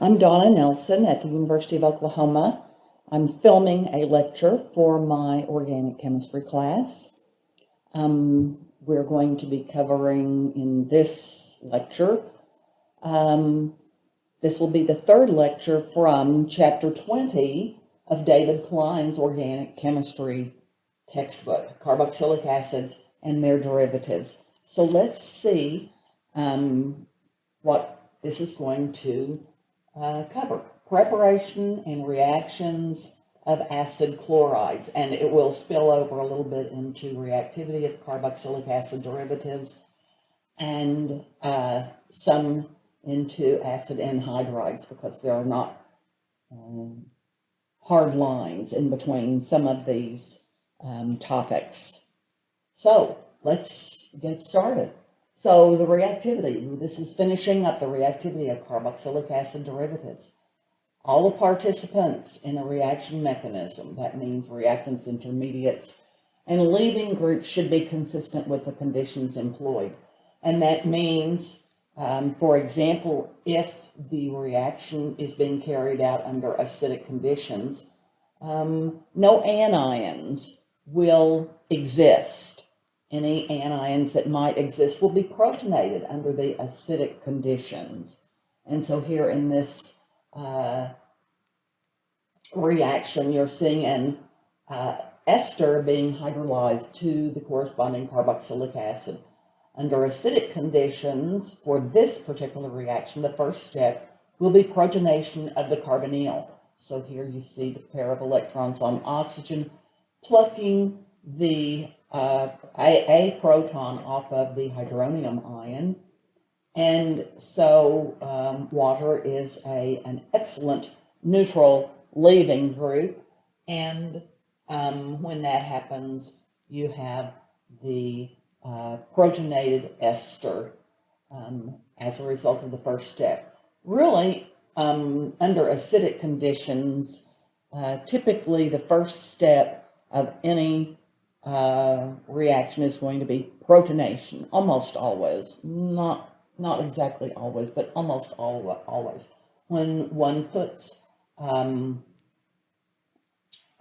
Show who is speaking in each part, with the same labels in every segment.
Speaker 1: I'm Donna Nelson at the University of Oklahoma. I'm filming a lecture for my organic chemistry class. We're going to be covering in this lecture, this will be the third lecture from Chapter 20 of David Klein's Organic Chemistry textbook, Carboxylic acids and their derivatives. So let's see what this is going to cover. Preparation and reactions of acid chlorides, and it will spill over a little bit into reactivity of carboxylic acid derivatives and some into acid anhydrides, because there are not hard lines in between some of these topics. So let's get started. So the reactivity, this is finishing up the reactivity of carboxylic acid derivatives. All the participants in a reaction mechanism, that means reactants, intermediates, and leaving groups, should be consistent with the conditions employed. And that means, for example, if the reaction is being carried out under acidic conditions, no anions will exist. Any anions that might exist will be protonated under the acidic conditions. And so here in this reaction, you're seeing an ester being hydrolyzed to the corresponding carboxylic acid. Under acidic conditions, for this particular reaction, the first step will be protonation of the carbonyl. So here you see the pair of electrons on oxygen plucking the a proton off of the hydronium ion. And so water is an excellent neutral leaving group. And when that happens, you have the protonated ester as a result of the first step. Really, under acidic conditions, typically the first step of any reaction is going to be protonation, almost always. Not exactly always, but almost always. When one puts an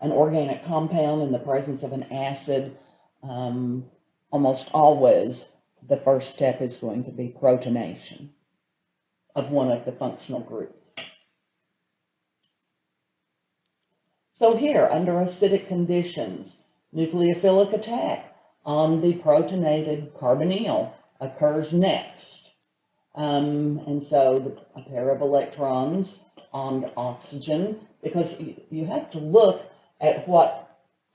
Speaker 1: organic compound in the presence of an acid, almost always the first step is going to be protonation of one of the functional groups. So here, under acidic conditions, nucleophilic attack on the protonated carbonyl occurs next. And so a pair of electrons on oxygen, because you have to look at what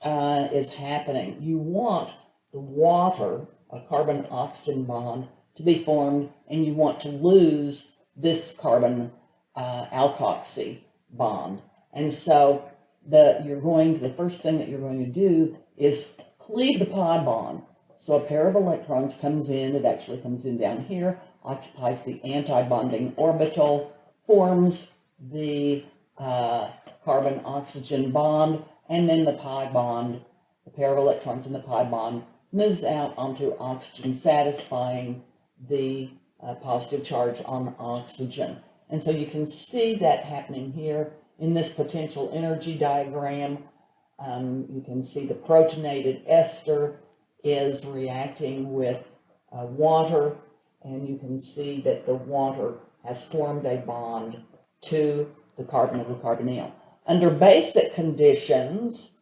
Speaker 1: is happening. You want the water, a carbon-oxygen bond, to be formed, and you want to lose this carbon alkoxy bond. And so the first thing that you're going to do is cleave the pi bond. So a pair of electrons comes in, it actually comes in down here, occupies the anti-bonding orbital, forms the carbon-oxygen bond, and then the pi bond, the pair of electrons in the pi bond, moves out onto oxygen, satisfying the positive charge on oxygen. And so you can see that happening here in this potential energy diagram. You can see the protonated ester is reacting with water, and you can see that the water has formed a bond to the carbon of the carbonyl. Under basic conditions,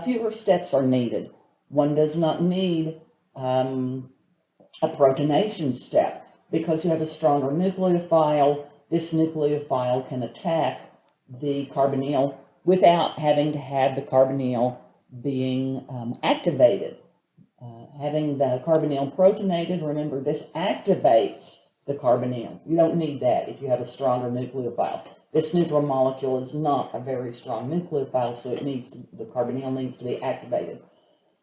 Speaker 1: fewer steps are needed. One does not need a protonation step because you have a stronger nucleophile. This nucleophile can attack the carbonyl without having to have the carbonyl being activated. Having the carbonyl protonated, remember, this activates the carbonyl. You don't need that if you have a stronger nucleophile. This neutral molecule is not a very strong nucleophile, so the carbonyl needs to be activated.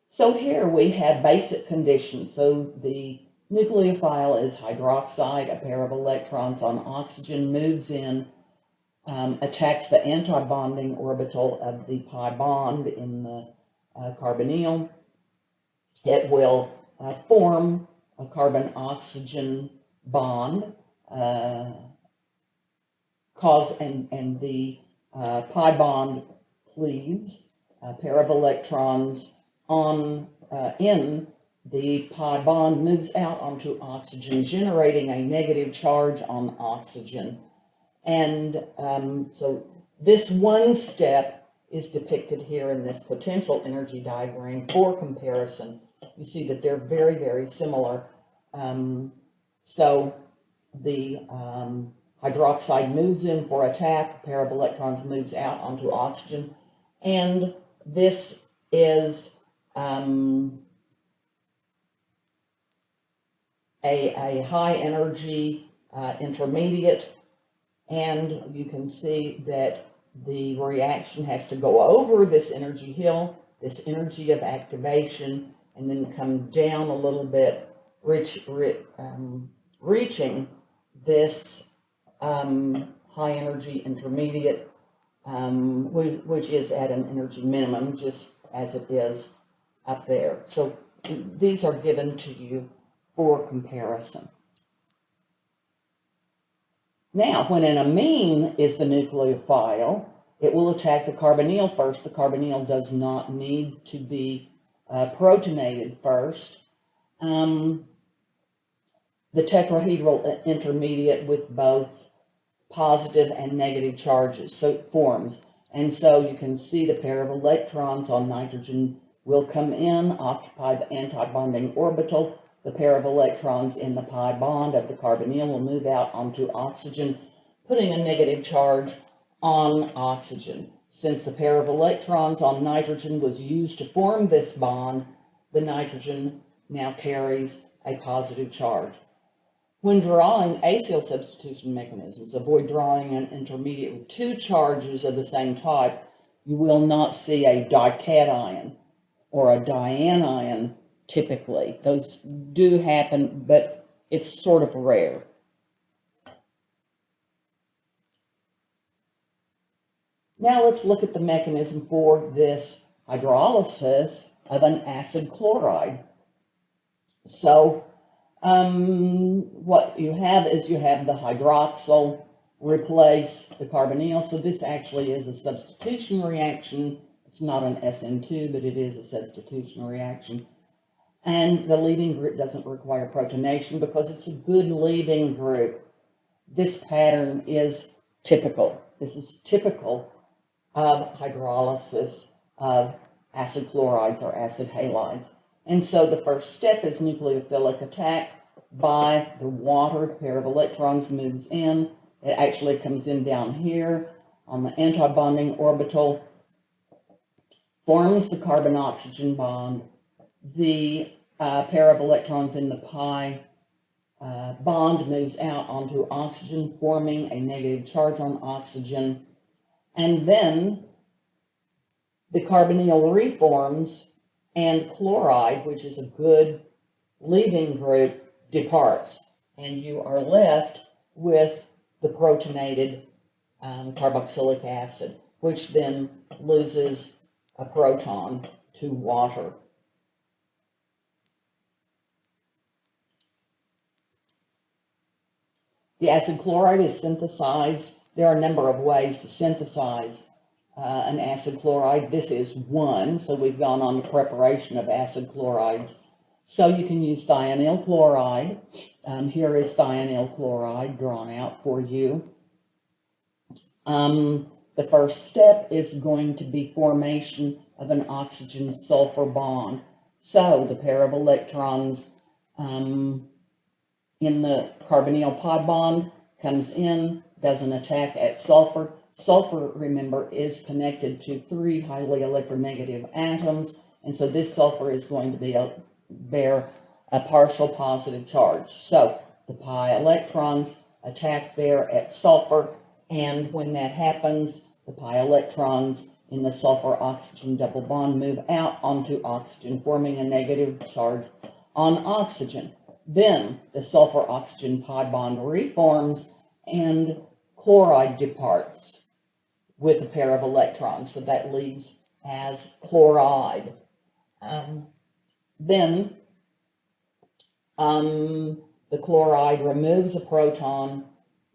Speaker 1: So here we have basic conditions. So the nucleophile is hydroxide, a pair of electrons on oxygen moves in, attacks the anti-bonding orbital of the pi bond in the carbonyl. It will form a carbon-oxygen bond, and the pi bond cleaves a pair of electrons on in the pi bond moves out onto oxygen, generating a negative charge on oxygen. And so this one step is depicted here in this potential energy diagram for comparison. You see that they're very, very similar. So the hydroxide moves in for attack, a pair of electrons moves out onto oxygen, and this is a high energy intermediate, and you can see that the reaction has to go over this energy hill, this energy of activation, and then come down a little bit, reaching this high energy intermediate, which is at an energy minimum, just as it is up there. So these are given to you for comparison. Now, when an amine is the nucleophile, it will attack the carbonyl first. The carbonyl does not need to be protonated first. The tetrahedral intermediate with both positive and negative charges, so it forms. And so you can see the pair of electrons on nitrogen will come in, occupy the antibonding orbital. The pair of electrons in the pi bond of the carbonyl will move out onto oxygen, putting a negative charge on oxygen. Since the pair of electrons on nitrogen was used to form this bond, the nitrogen now carries a positive charge. When drawing acyl substitution mechanisms, avoid drawing an intermediate with two charges of the same type. You will not see a dication or a dianion typically. Those do happen, but it's sort of rare. Now let's look at the mechanism for this hydrolysis of an acid chloride. So what you have is you have the hydroxyl replace the carbonyl. So this actually is a substitution reaction. It's not an SN2, but it is a substitution reaction. And the leaving group doesn't require protonation because it's a good leaving group. This pattern is typical. This is typical of hydrolysis of acid chlorides or acid halides. And so the first step is nucleophilic attack by the water. The pair of electrons moves in. It actually comes in down here on the antibonding orbital, forms the carbon-oxygen bond. The pair of electrons in the pi bond moves out onto oxygen, forming a negative charge on oxygen. And then the carbonyl reforms, and chloride, which is a good leaving group, departs. And you are left with the protonated carboxylic acid, which then loses a proton to water. The acid chloride is synthesized. There are a number of ways to synthesize an acid chloride. This is one, so we've gone on to preparation of acid chlorides. So you can use thionyl chloride. Here is thionyl chloride drawn out for you. The first step is going to be formation of an oxygen-sulfur bond. So the pair of electrons in the carbonyl pi bond comes in, does an attack at sulfur. Sulfur, remember, is connected to 3 highly electronegative atoms, and so this sulfur is going to bear a partial positive charge. So the pi electrons attack there at sulfur, and when that happens, the pi electrons in the sulfur-oxygen double bond move out onto oxygen, forming a negative charge on oxygen. Then the sulfur-oxygen pi bond reforms, and chloride departs with a pair of electrons, so that leaves as chloride. Then the chloride removes a proton.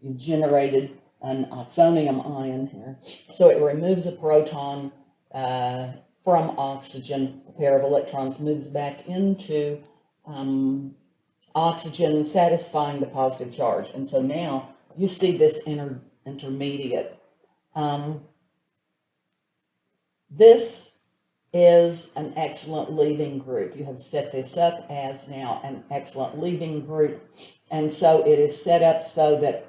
Speaker 1: You've generated an oxonium ion here. So it removes a proton from oxygen. A pair of electrons moves back into oxygen, satisfying the positive charge. And so now you see this intermediate. This is an excellent leaving group. You have set this up as now an excellent leaving group. And so it is set up so that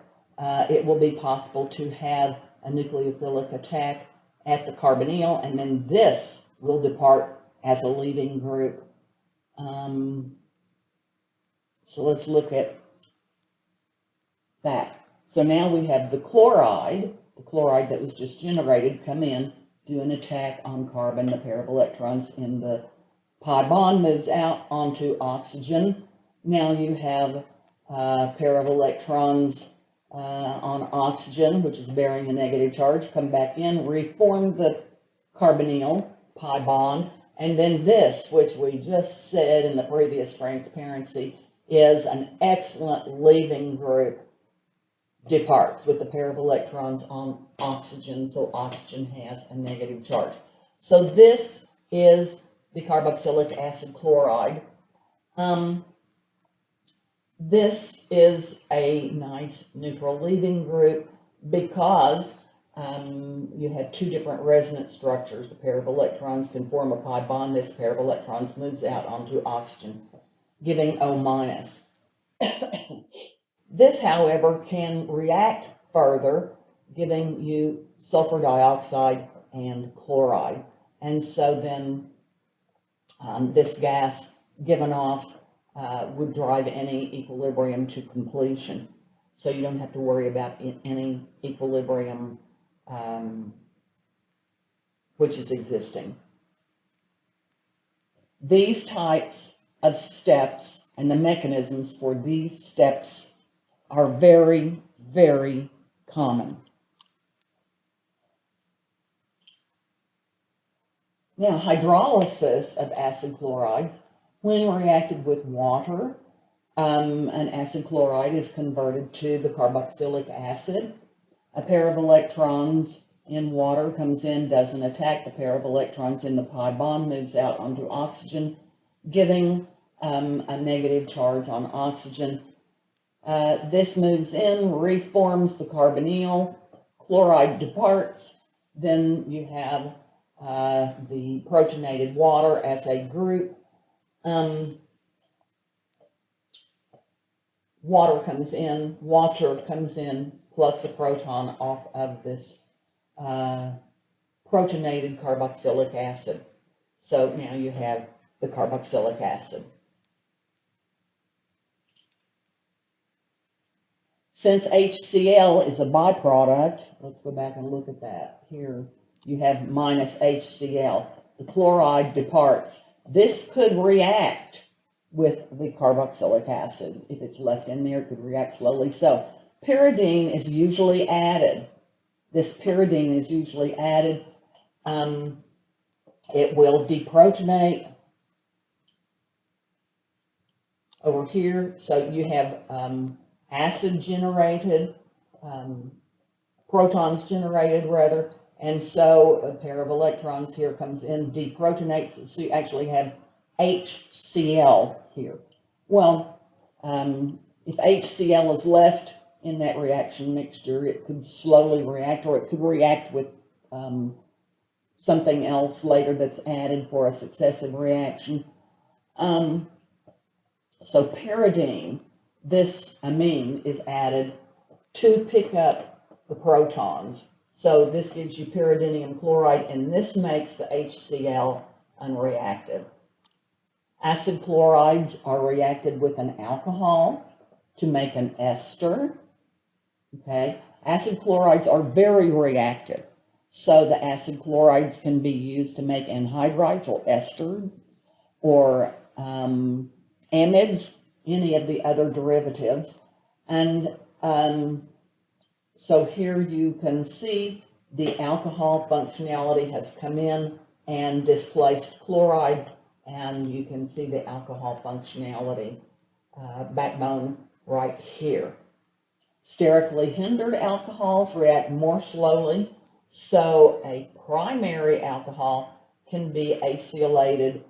Speaker 1: it will be possible to have a nucleophilic attack at the carbonyl, and then this will depart as a leaving group. So let's look at that. So now we have the chloride that was just generated, come in, do an attack on carbon. The pair of electrons in the pi bond moves out onto oxygen. Now you have a pair of electrons on oxygen, which is bearing a negative charge, come back in, reform the carbonyl pi bond, and then this, which we just said in the previous transparency, is an excellent leaving group, departs with the pair of electrons on oxygen, so oxygen has a negative charge. So this is the carboxylic acid chloride. This is a nice neutral leaving group because you have two different resonance structures. The pair of electrons can form a pi bond. This pair of electrons moves out onto oxygen, giving O-. This, however, can react further, giving you sulfur dioxide and chloride. And so then this gas given off would drive any equilibrium to completion. So you don't have to worry about any equilibrium which is existing. These types of steps and the mechanisms for these steps are very, very common. Now, hydrolysis of acid chlorides, when reacted with water, an acid chloride is converted to the carboxylic acid. A pair of electrons in water comes in, does an attack. The pair of electrons in the pi bond moves out onto oxygen, giving a negative charge on oxygen. This moves in, reforms the carbonyl, chloride departs, then you have the protonated water as a group. Water comes in, plucks a proton off of this protonated carboxylic acid. So now you have the carboxylic acid. Since HCl is a byproduct, let's go back and look at that. Here you have minus HCl. The chloride departs. This could react with the carboxylic acid. If it's left in there, it could react slowly. So pyridine is usually added. This pyridine is usually added. It will deprotonate over here. So you have acid generated, protons generated rather, and so a pair of electrons here comes in, deprotonates, so you actually have HCl here. Well, if HCl is left in that reaction mixture, it could slowly react, or it could react with something else later that's added for a successive reaction. So pyridine, this amine, is added to pick up the protons. So this gives you pyridinium chloride, and this makes the HCl unreactive. Acid chlorides are reacted with an alcohol to make an ester. Okay, acid chlorides are very reactive. So the acid chlorides can be used to make anhydrides or esters or amides, any of the other derivatives. And so here you can see the alcohol functionality has come in and displaced chloride, and you can see the alcohol functionality backbone right here. Sterically hindered alcohols react more slowly, so a primary alcohol can be acylated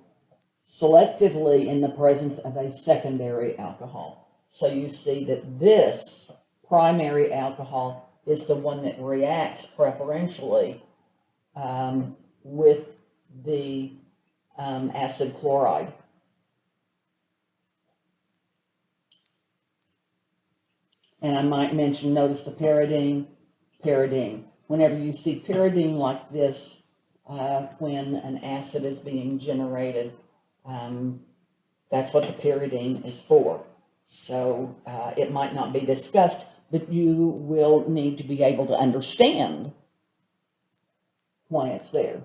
Speaker 1: selectively in the presence of a secondary alcohol. So you see that this primary alcohol is the one that reacts preferentially with the acid chloride. And I might mention, notice the pyridine. Whenever you see pyridine like this, when an acid is being generated, that's what the pyridine is for. So it might not be discussed, but you will need to be able to understand why it's there.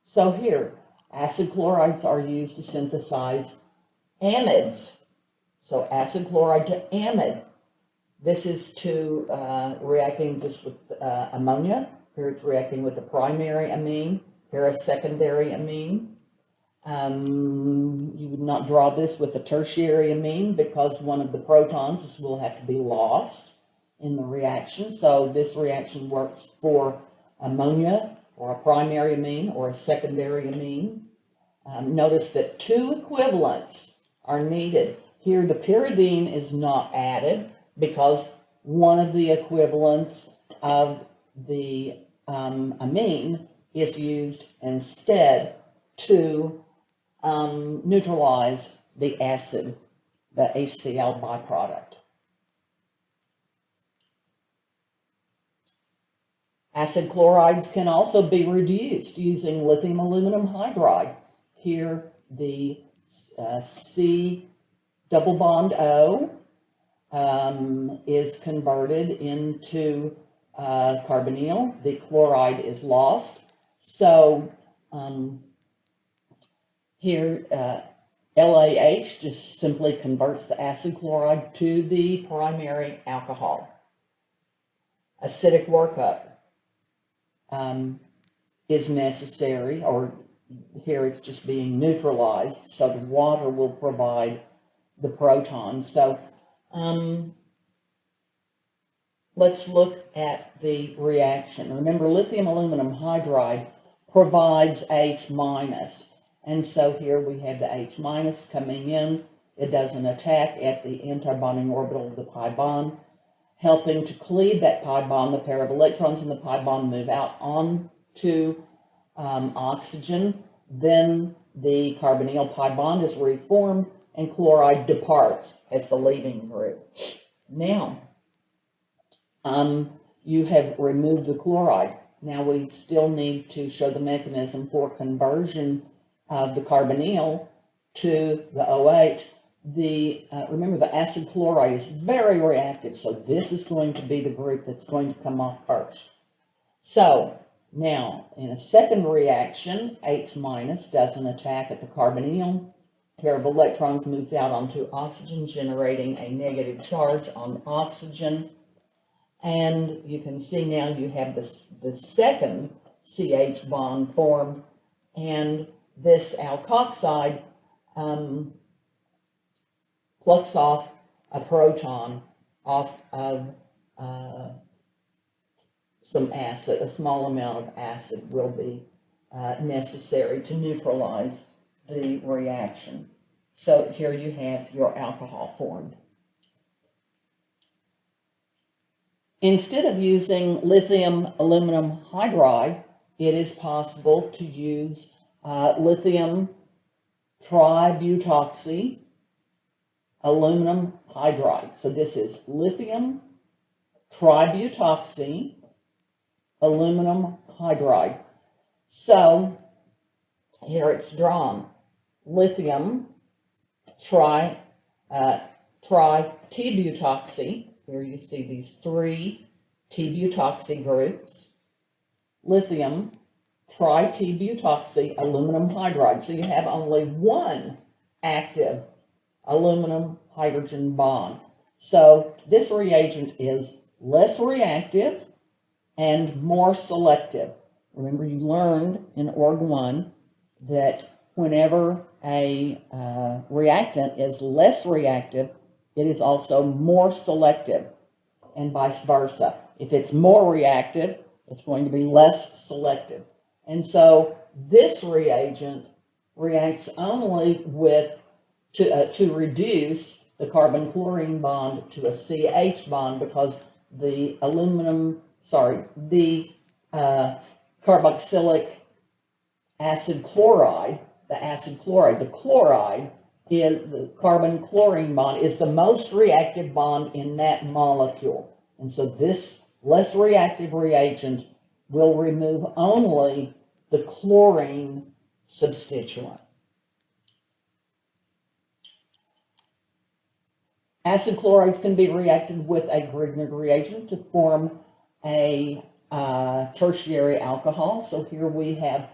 Speaker 1: So here, acid chlorides are used to synthesize amides. So acid chloride to amide. This is to reacting just with ammonia. Here it's reacting with the primary amine. Here a secondary amine. You would not draw this with the tertiary amine because one of the protons will have to be lost in the reaction. So this reaction works for ammonia or a primary amine or a secondary amine. Notice that two equivalents are needed. Here the pyridine is not added because one of the equivalents of the amine is used instead to neutralize the acid, the HCl byproduct. Acid chlorides can also be reduced using lithium aluminum hydride. Here the C double bond O is converted into carbonyl. The chloride is lost. So here LAH just simply converts the acid chloride to the primary alcohol. Acidic workup is necessary, or here it's just being neutralized, so the water will provide the protons. So let's look at the reaction. Remember, lithium aluminum hydride provides H minus. And so here we have the H minus coming in. It does an attack at the anti-bonding orbital of the pi bond, helping to cleave that pi bond. The pair of electrons in the pi bond move out onto oxygen. Then the carbonyl pi bond is reformed and chloride departs as the leaving group. Now, you have removed the chloride. Now we still need to show the mechanism for conversion of the carbonyl to the OH. Remember, the acid chloride is very reactive, so this is going to be the group that's going to come off first. So now, in a second reaction, H minus does an attack at the carbonyl. A pair of electrons moves out onto oxygen, generating a negative charge on oxygen. And you can see now you have the second CH bond formed, and this alkoxide plucks off a proton off of some acid. A small amount of acid will be necessary to neutralize the reaction. So here you have your alcohol formed. Instead of using lithium aluminum hydride, it is possible to use lithium tributoxy aluminum hydride. So this is lithium tributoxy aluminum hydride. So here it's drawn. Lithium tri-T-butoxy. Here you see these three T-butoxy groups. Lithium tri-T-butoxy aluminum hydride. So you have only one active aluminum hydrogen bond. So this reagent is less reactive and more selective. Remember, you learned in Org 1 that whenever a reactant is less reactive, it is also more selective. and vice versa. If it's more reactive, it's going to be less selective. And so this reagent reacts only to reduce the carbon-chlorine bond to a CH bond, because the carboxylic acid chloride, the chloride in the carbon-chlorine bond is the most reactive bond in that molecule. And so this less reactive reagent will remove only the chlorine substituent. Acid chlorides can be reacted with a Grignard reagent to form a tertiary alcohol. So here we have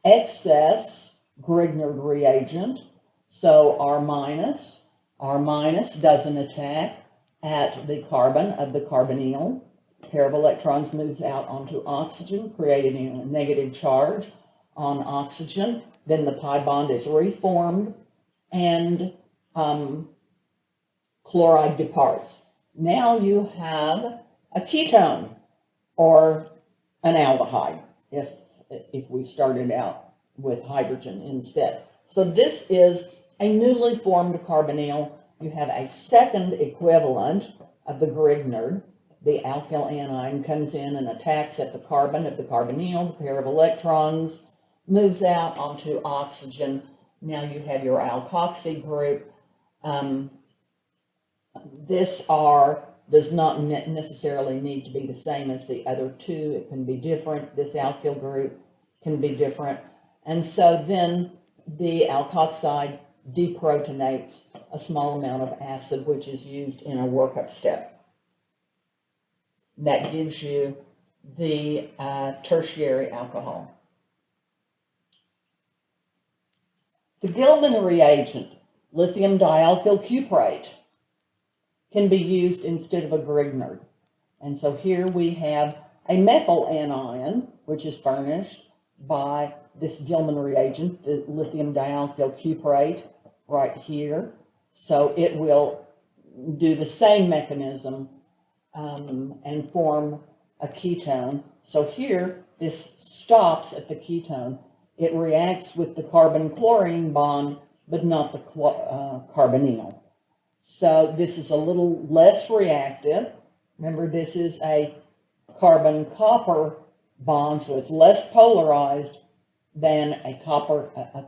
Speaker 1: excess Grignard reagent. So R minus does an attack at the carbon of the carbonyl. A pair of electrons moves out onto oxygen, creating a negative charge on oxygen. Then the pi bond is reformed, and chloride departs. Now you have a ketone or an aldehyde if we started out with hydrogen instead. So this is a newly formed carbonyl. You have a second equivalent of the Grignard. The alkyl anion comes in and attacks at the carbon of the carbonyl. The pair of electrons moves out onto oxygen. Now you have your alkoxy group. This R does not necessarily need to be the same as the other two. It can be different. This alkyl group can be different. And so then the alkoxide deprotonates a small amount of acid, which is used in a workup step. That gives you the tertiary alcohol. The Gilman reagent, lithium dialkyl cuprate, can be used instead of a Grignard. And so here we have a methyl anion, which is furnished by this Gilman reagent, the lithium dialkyl cuprate, right here. So it will do the same mechanism and form a ketone. So here, this stops at the ketone. It reacts with the carbon-chlorine bond, but not the carbonyl. So this is a little less reactive. Remember, this is a carbon-copper bond, so it's less polarized than a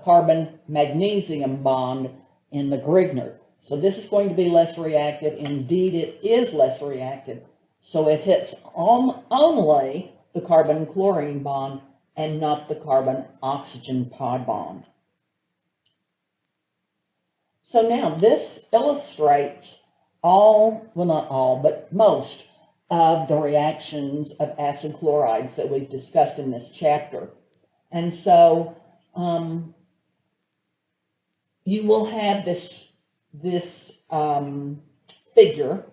Speaker 1: carbon-magnesium bond in the Grignard. So this is going to be less reactive. Indeed, it is less reactive. So it hits only the carbon-chlorine bond and not the carbon-oxygen pi bond. So now this illustrates not all, but most of the reactions of acid chlorides that we've discussed in this chapter. And so you will have this figure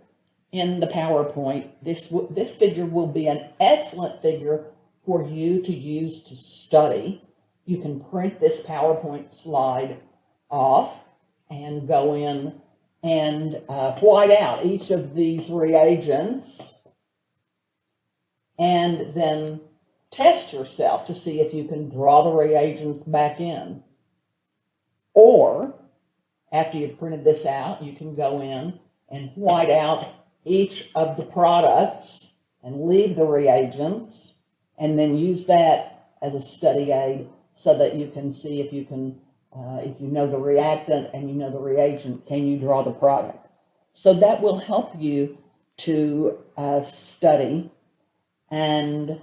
Speaker 1: in the PowerPoint. This figure will be an excellent figure for you to use to study. You can print this PowerPoint slide off and go in and white out each of these reagents and then test yourself to see if you can draw the reagents back in. Or, after you've printed this out, you can go in and white out each of the products and leave the reagents, and then use that as a study aid so that you can see if you can, if you know the reactant and you know the reagent, can you draw the product? So that will help you to study. And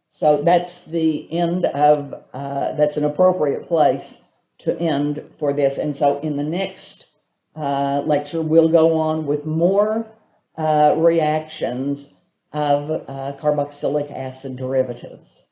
Speaker 1: so that's the end of, that's an appropriate place to end for this. And so in the next lecture, we'll go on with more reactions of carboxylic acid derivatives.